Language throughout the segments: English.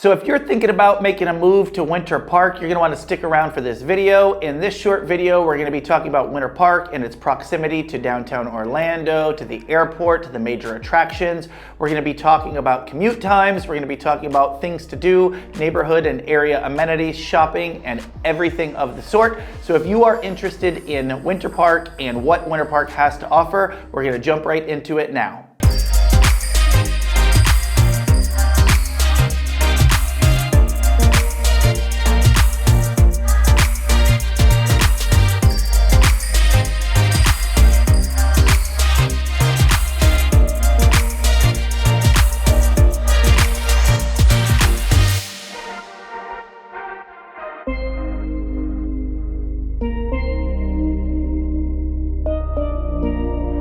So if you're thinking about making a move to Winter Park, you're going to want to stick around for this video. In this short video, we're going to be talking about Winter Park and its proximity to downtown Orlando, to the airport, to the major attractions. We're going to be talking about commute times. We're going to be talking about things to do, neighborhood and area amenities, shopping, and everything of the sort. So if you are interested in Winter Park and what Winter Park has to offer, we're going to jump right into it now.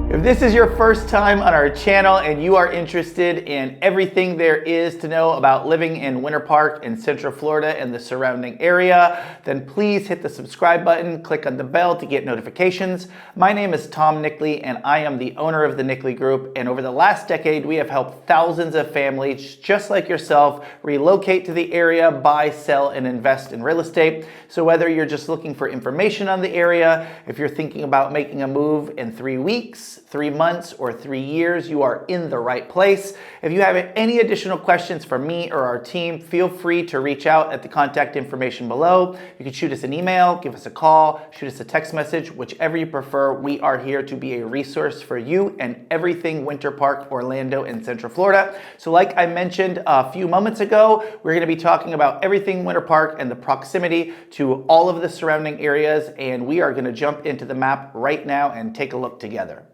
If this is your first time on our channel and you are interested in everything there is to know about living in Winter Park in Central Florida and the surrounding area, then please hit the subscribe button, click on the bell to get notifications. My name is Tom Nickley and I am the owner of the Nickley Group, and over the last decade we have helped thousands of families just like yourself relocate to the area, buy, sell, and invest in real estate. So whether you're just looking for information on the area, if you're thinking about making a move in 3 weeks, 3 months, or 3 years, you are in the right place. If you have any additional questions for me or our team, feel free to reach out at the contact information below. You can shoot us an email, give us a call, shoot us a text message, whichever you prefer. We are here to be a resource for you and everything Winter Park, Orlando, and Central Florida. So like I mentioned a few moments ago, we're going to be talking about everything Winter Park and the proximity to all of the surrounding areas, and we are going to jump into the map right now and take a look together.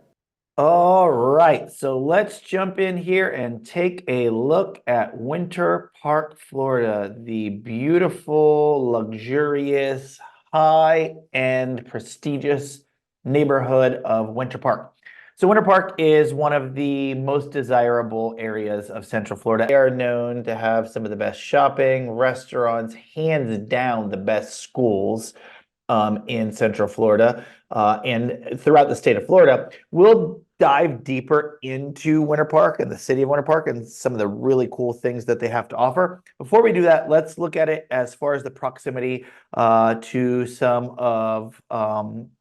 All right, so let's jump in here and take a look at Winter Park, Florida, the beautiful, luxurious, high-end, prestigious neighborhood of Winter Park. So Winter Park is one of the most desirable areas of Central Florida. They are known to have some of the best shopping, restaurants, hands down the best schools in Central Florida and throughout the state of Florida. We'll dive deeper into Winter Park and the city of Winter Park and some of the really cool things that they have to offer. Before we do that, let's look at it as far as the proximity to some of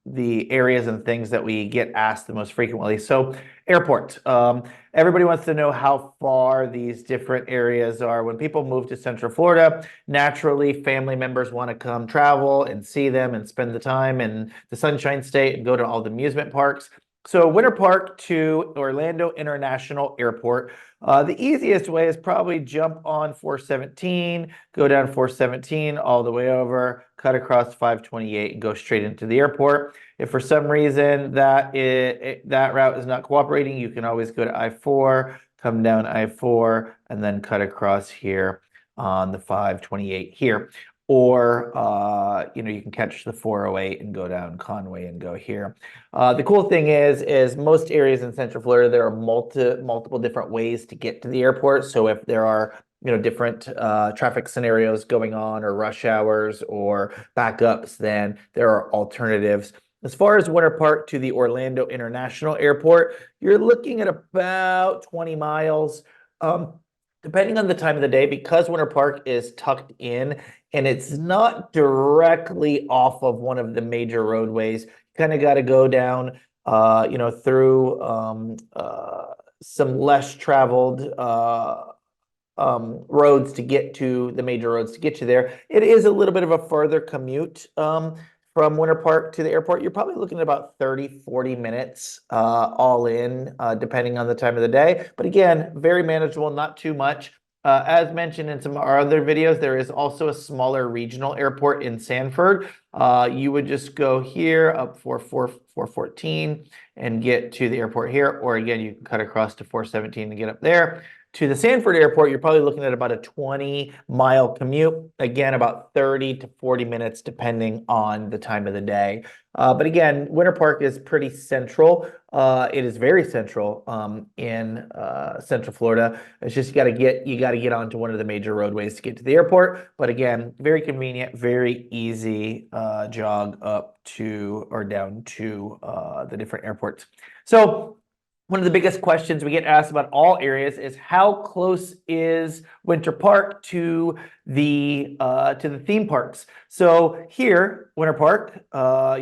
the areas and things that we get asked the most frequently. So airport. Everybody wants to know how far these different areas are. When people move to Central Florida, naturally family members want to come travel and see them and spend the time in the Sunshine State and go to all the amusement parks. So Winter Park to Orlando International Airport. The easiest way is probably jump on 417, go down 417 all the way over, cut across 528 and go straight into the airport. If for some reason that route is not cooperating, you can always go to I-4, come down I-4, and then cut across here on the 528 here. Or, you can catch the 408 and go down Conway and go here. The cool thing is most areas in Central Florida, there are multiple different ways to get to the airport. So if there are, different traffic scenarios going on or rush hours or backups, then there are alternatives. As far as Winter Park to the Orlando International Airport, you're looking at about 20 miles. Depending on the time of the day, because Winter Park is tucked in and it's not directly off of one of the major roadways, you kind of got to go down, through some less traveled roads to get to the major roads to get you there. It is a little bit of a further commute from Winter Park to the airport. You're probably looking at about 30-40 minutes all in, depending on the time of the day. But again, very manageable, not too much. As mentioned in some of our other videos, there is also a smaller regional airport in Sanford. You would just go here up 414 and get to the airport here. Or again, you can cut across to 417 and get up there. To the Sanford airport, you're probably looking at about a 20-mile commute. Again, about 30 to 40 minutes, depending on the time of the day. But again, Winter Park is pretty central. It is very central in Central Florida. It's just you got to get onto one of the major roadways to get to the airport. But again, very convenient, very easy jog up to or down to the different airports. So One of the biggest questions we get asked about all areas is how close is Winter Park to the theme parks. So here, Winter Park,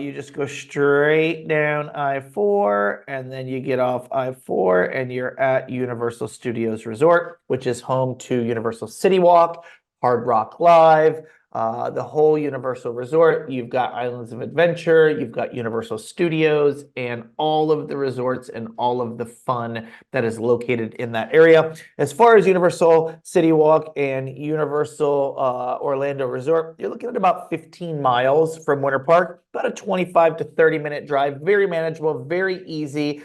you just go straight down I-4, and then you get off I-4, and you're at Universal Studios Resort, which is home to Universal City Walk, Hard Rock Live, the whole Universal Resort. You've got Islands of Adventure, you've got Universal Studios, and all of the resorts and all of the fun that is located in that area. As far as Universal City Walk and Universal Orlando Resort, you're looking at about 15 miles from Winter Park, about a 25 to 30-minute drive, very manageable, very easy.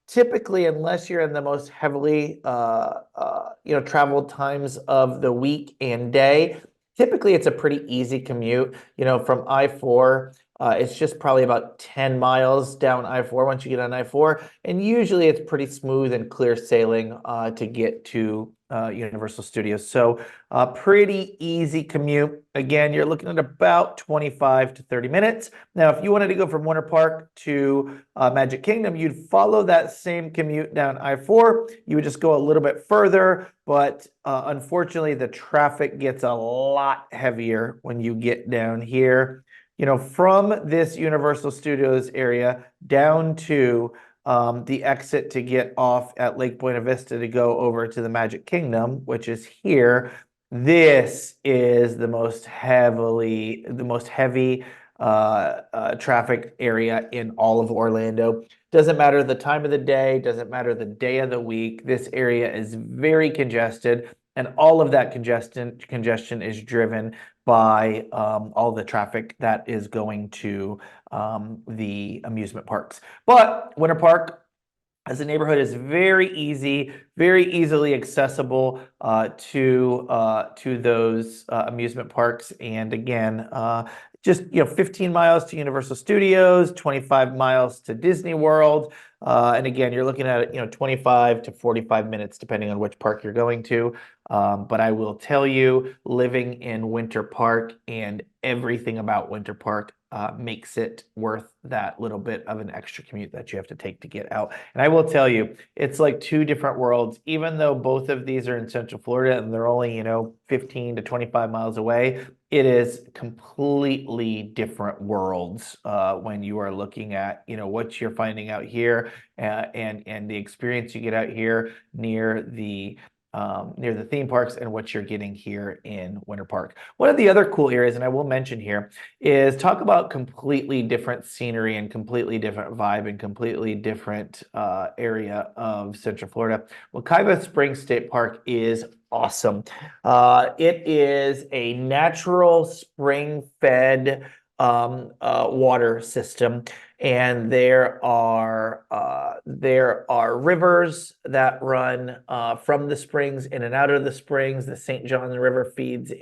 Typically, unless you're in the most heavily traveled times of the week and day, typically it's a pretty easy commute. From I-4, it's just probably about 10 miles down I-4 once you get on I-4, and usually it's pretty smooth and clear sailing to get to Universal Studios. So pretty easy commute. Again, you're looking at about 25 to 30 minutes. Now, if you wanted to go from Winter Park to Magic Kingdom, you'd follow that same commute down I-4. You would just go a little bit further, but unfortunately, the traffic gets a lot heavier when you get down here. From this Universal Studios area down to the exit to get off at Lake Buena Vista to go over to the Magic Kingdom, which is here. This is the most heavy traffic area in all of Orlando. Doesn't matter the time of the day, doesn't matter the day of the week. This area is very congested, and all of that congestion is driven by all the traffic that is going to the amusement parks. But Winter Park as a neighborhood is very easy, very easily accessible to those amusement parks. And again, just 15 miles to Universal Studios, 25 miles to Disney World. And again, you're looking at 25 to 45 minutes, depending on which park you're going to. But I will tell you, living in Winter Park and everything about Winter Park makes it worth that little bit of an extra commute that you have to take to get out. And I will tell you, it's like two different worlds. Even though both of these are in Central Florida and they're only 15 to 25 miles away, it is completely different worlds when you are looking at what you're finding out here and the experience you get out here near the theme parks and what you're getting here in Winter Park. One of the other cool areas, and I will mention here, is talk about completely different scenery and completely different vibe and completely different area of Central Florida. Wekiva Springs State Park is awesome. It is a natural spring-fed water system, and there are rivers that run from the springs in and out of the springs. The St. John River feeds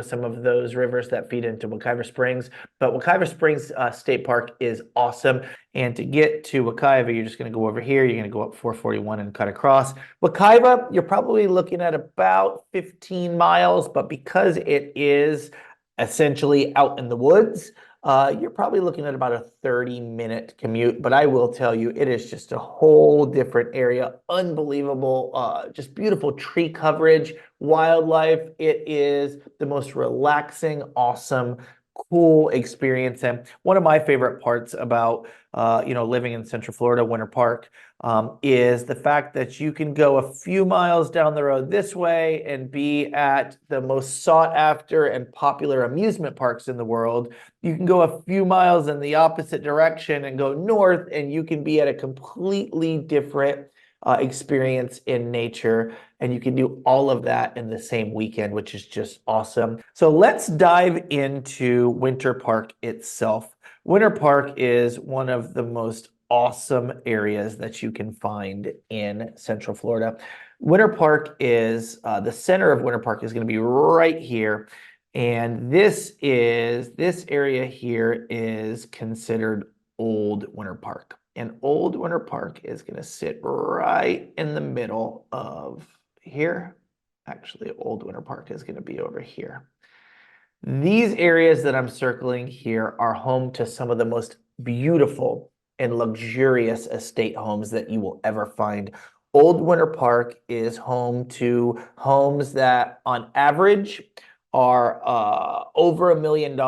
some of those rivers that feed into Wekiva Springs. But Wekiva Springs State Park is awesome. And to get to Wekiva, you're just going to go over here. You're going to go up 441 and cut across. Wekiva, you're probably looking at about 15 miles, but because it is essentially out in the woods, you're probably looking at about a 30-minute commute. But I will tell you, it is just a whole different area. Unbelievable, just beautiful tree coverage, wildlife. It is the most relaxing, awesome, cool experience. And one of my favorite parts about living in Central Florida, Winter Park, is the fact that you can go a few miles down the road this way and be at the most sought after and popular amusement parks in the world. You can go a few miles in the opposite direction and go north, and you can be at a completely different experience in nature. And you can do all of that in the same weekend, which is just awesome. So let's dive into Winter Park itself. Winter Park is one of the most awesome areas that you can find in Central Florida. Winter Park is, the center of Winter Park is going to be right here. And this area here is considered Old Winter Park. And Old Winter Park is going to sit right in the middle of here. Actually, Old Winter Park is going to be over here. These areas that I'm circling here are home to some of the most beautiful and luxurious estate homes that you will ever find. Old Winter Park is home to homes that on average are over $1 million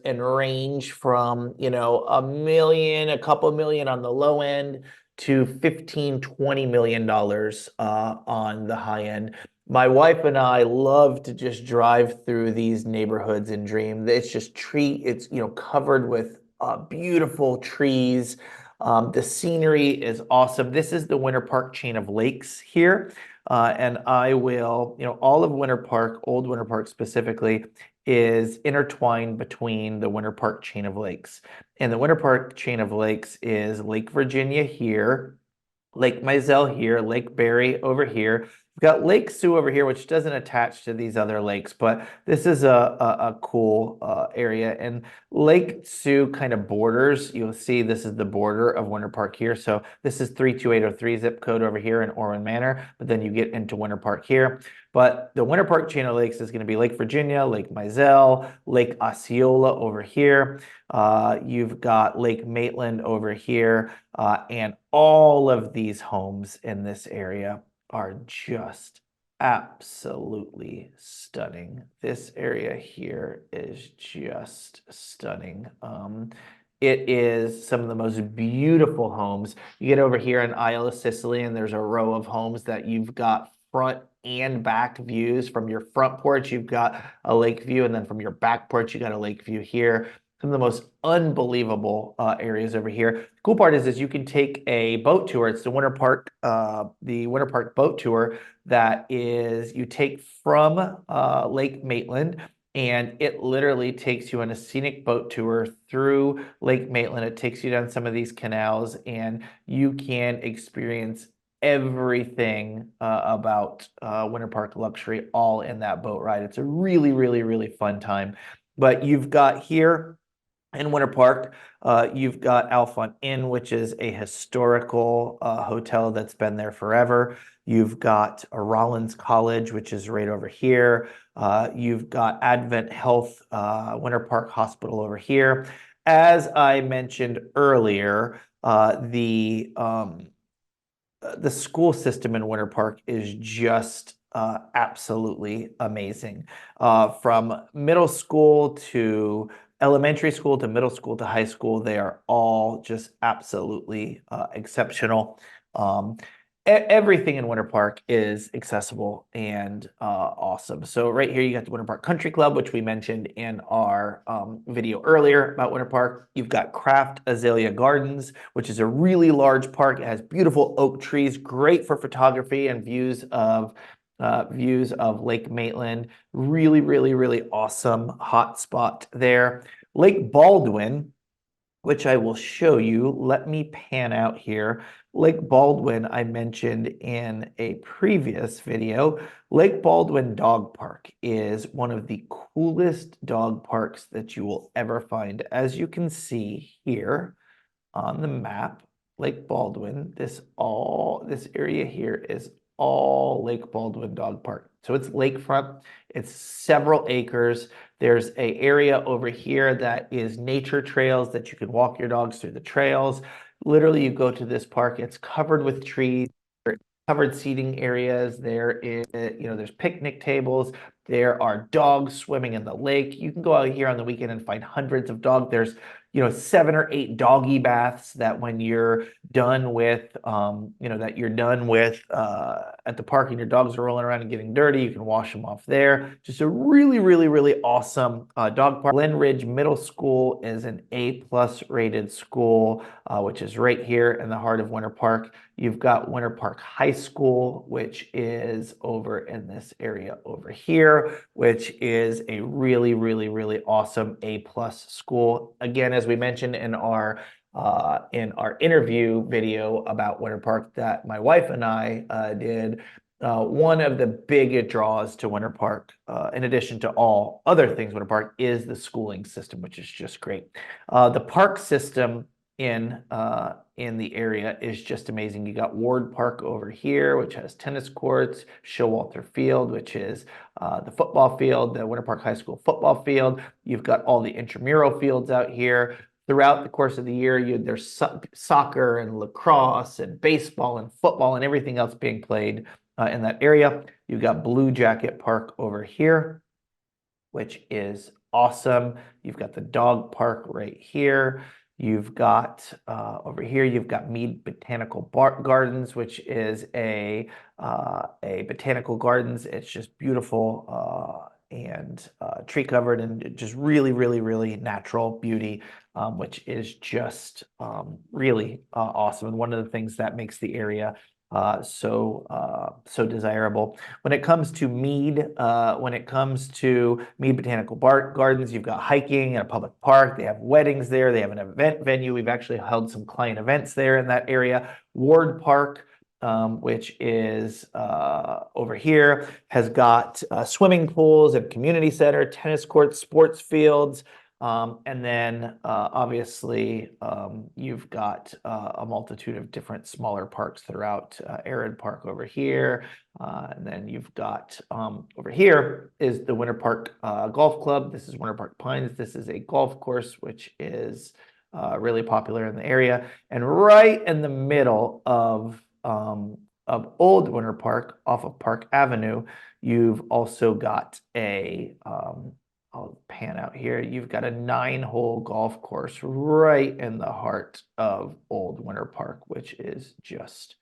and range from, $1 million, a couple million on the low end to $15-20 million on the high end. My wife and I love to just drive through these neighborhoods and dream. It's just it's covered with beautiful trees. The scenery is awesome. This is the Winter Park chain of lakes here. And I will, all of Winter Park, Old Winter Park specifically, is intertwined between the Winter Park chain of lakes. And the Winter Park chain of lakes is Lake Virginia here, Lake Mizell here, Lake Berry over here. We've got Lake Sioux over here, which doesn't attach to these other lakes, but this is a cool area. And Lake Sioux kind of borders. You'll see this is the border of Winter Park here. So this is 32803 zip code over here in Orwin Manor, but then you get into Winter Park here. But the Winter Park chain of lakes is going to be Lake Virginia, Lake Mizell, Lake Osceola over here. You've got Lake Maitland over here, and all of these homes in this area are just absolutely stunning. This area here is just stunning. It is some of the most beautiful homes. You get over here in Isle of Sicily, and there's a row of homes that you've got front and back views. From your front porch, you've got a lake view, and then from your back porch, you got a lake view here. Some of the most unbelievable areas over here. The cool part is you can take a boat tour. It's the Winter Park boat tour that is you take from Lake Maitland, and it literally takes you on a scenic boat tour through Lake Maitland. It takes you down some of these canals, and you can experience everything about Winter Park luxury all in that boat ride. It's a really, really, really fun time. But you've got here in Winter Park, you've got Alphont Inn, which is a historical hotel that's been there forever. You've got Rollins College, which is right over here. You've got Advent Health Winter Park Hospital over here. As I mentioned earlier, the school system in Winter Park is just absolutely amazing. From middle school to elementary school to middle school to high school, they are all just absolutely exceptional. Everything in Winter Park is accessible and awesome. So right here, you got the Winter Park Country Club, which we mentioned in our video earlier about Winter Park. You've got Kraft Azalea Gardens, which is a really large park. It has beautiful oak trees, great for photography and views of Lake Maitland. Really, really, really awesome hot spot there. Lake Baldwin, which I will show you. Let me pan out here. Lake Baldwin, I mentioned in a previous video. Lake Baldwin Dog Park is one of the coolest dog parks that you will ever find. As you can see here on the map, Lake Baldwin, this area here is all Lake Baldwin Dog Park. So it's lakefront, it's several acres. There's an area over here that is nature trails that you can walk your dogs through the trails. Literally, you go to this park, it's covered with trees, covered seating areas. There's picnic tables. There are dogs swimming in the lake. You can go out here on the weekend and find hundreds of dogs. There's 7 or 8 doggy baths that when you're done with, at the park and your dogs are rolling around and getting dirty, you can wash them off there. Just a really, really, really awesome dog park. Glen Ridge Middle School is an A+ rated school, which is right here in the heart of Winter Park. You've got Winter Park High School, which is over in this area over here, which is a really, really, really awesome A+ school. Again, as we mentioned in our interview video about Winter Park that my wife and I did, one of the big draws to Winter Park, in addition to all other things Winter Park, is the schooling system, which is just great. The park system in the area is just amazing. You got Ward Park over here, which has tennis courts, Showalter Field, which is the football field, the Winter Park High School football field. You've got all the intramural fields out here. throughout the course of the year, there's soccer and lacrosse and baseball and football and everything else being played in that area. You've got Blue Jacket Park over here, which is awesome. You've got the dog park right here. You've got over here, you've got Mead Botanical Gardens, which is a botanical gardens. It's just beautiful and tree covered and just really, really, really natural beauty, which is just really awesome. And one of the things that makes the area so desirable. When it comes to Mead Botanical Gardens, you've got hiking and a public park. They have weddings there. They have an event venue. We've actually held some client events there in that area. Ward Park, which is over here, has got swimming pools and community center, tennis courts, sports fields. And then obviously you've got a multitude of different smaller parks throughout. Arid Park over here. And then you've got over here is the Winter Park Golf Club. This is Winter Park Pines. This is a golf course which is really popular in the area. And right in the middle of Old Winter Park off of Park Avenue, you've also got a I'll pan out here. You've got a 9-hole golf course right in the heart of Old Winter Park, which is just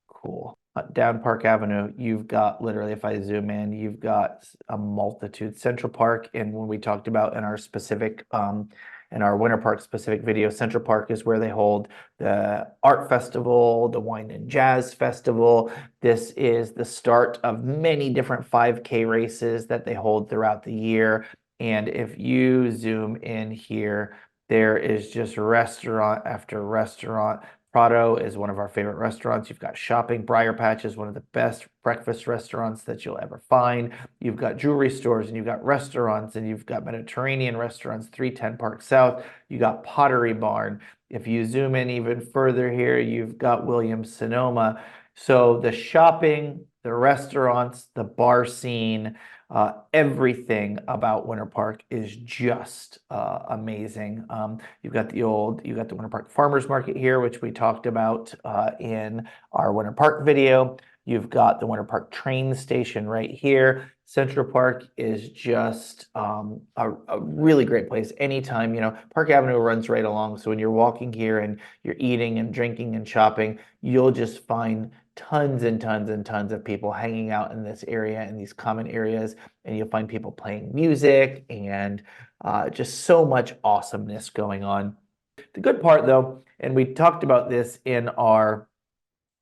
cool. Down Park Avenue, you've got literally, if I zoom in, you've got a multitude. Central Park, and when we talked about in our specific in our Winter Park specific video, Central Park is where they hold the art festival, the wine and jazz festival. This is the start of many different 5K races that they hold throughout the year. And if you zoom in here, there is just restaurant after restaurant. Prado is one of our favorite restaurants. You've got shopping. Briar Patch is one of the best breakfast restaurants that you'll ever find. You've got jewelry stores, and you've got restaurants, and you've got Mediterranean restaurants, 310 Park South. You got Pottery Barn. If you zoom in even further here, you've got Williams-Sonoma. So the shopping, the restaurants, the bar scene, everything about Winter Park is just amazing. You've got the Winter Park Farmers Market here, which we talked about in our Winter Park video. You've got the Winter Park train station right here. Central Park is just a really great place. Anytime, Park Avenue runs right along. So when you're walking here and you're eating and drinking and shopping, you'll just find tons and tons and tons of people hanging out in this area, in these common areas, and you'll find people playing music and just so much awesomeness going on. The good part, though, and we talked about this in our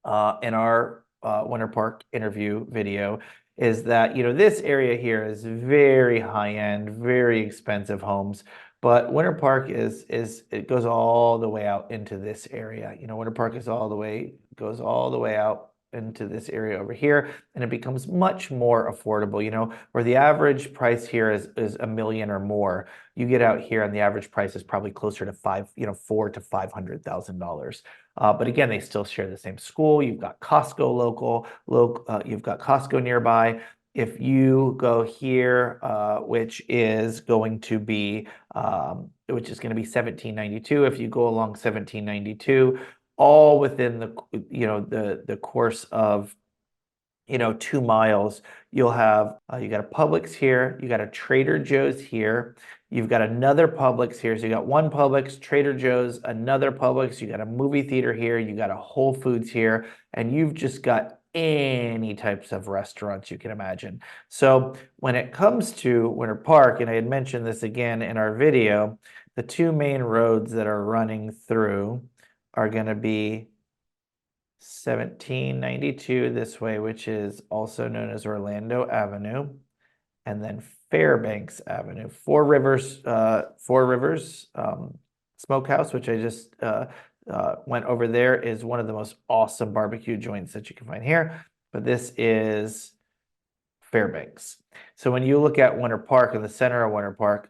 Winter Park interview video, is that this area here is very high-end, very expensive homes. But Winter Park it goes all the way out into this area. Winter Park goes all the way out into this area over here, and it becomes much more affordable. Where the average price here is $1 million or more, you get out here and the average price is probably closer to $400,000 to $500,000. But again, they still share the same school. You've got Costco you've got Costco nearby. If you go here, which is going to be $1792. If you go along 1792, all within the course of 2 miles, you'll have you got a Publix here, you got a Trader Joe's here, you've got another Publix here. So you got one Publix, Trader Joe's, another Publix, you got a movie theater here, you got a Whole Foods here, and you've just got any types of restaurants you can imagine. So when it comes to Winter Park, and I had mentioned this again in our video, the 2 main roads that are running through are going to be 1792 this way, which is also known as Orlando Avenue, and then Fairbanks Avenue. Four Rivers Smokehouse, which I just went over there, is one of the most awesome barbecue joints that you can find here. But this is Fairbanks. So when you look at Winter Park, in the center of Winter Park,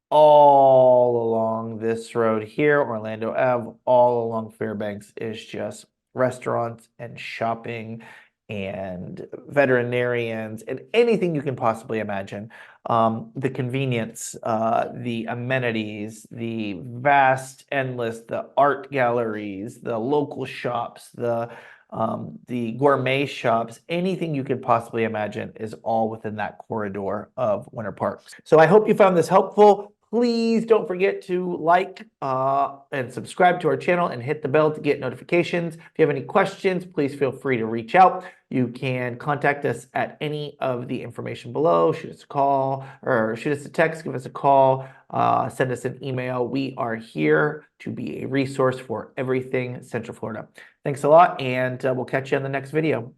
all along this road here, Orlando Ave, all along Fairbanks is just restaurants and shopping and veterinarians and anything you can possibly imagine. The convenience, the amenities, the vast, endless, the art galleries, the local shops, the gourmet shops, anything you could possibly imagine is all within that corridor of Winter Park. So I hope you found this helpful. Please don't forget to like and subscribe to our channel and hit the bell to get notifications. If you have any questions, please feel free to reach out. You can contact us at any of the information below. Shoot us a call or shoot us a text, give us a call, send us an email. We are here to be a resource for everything Central Florida. Thanks a lot, and we'll catch you on the next video.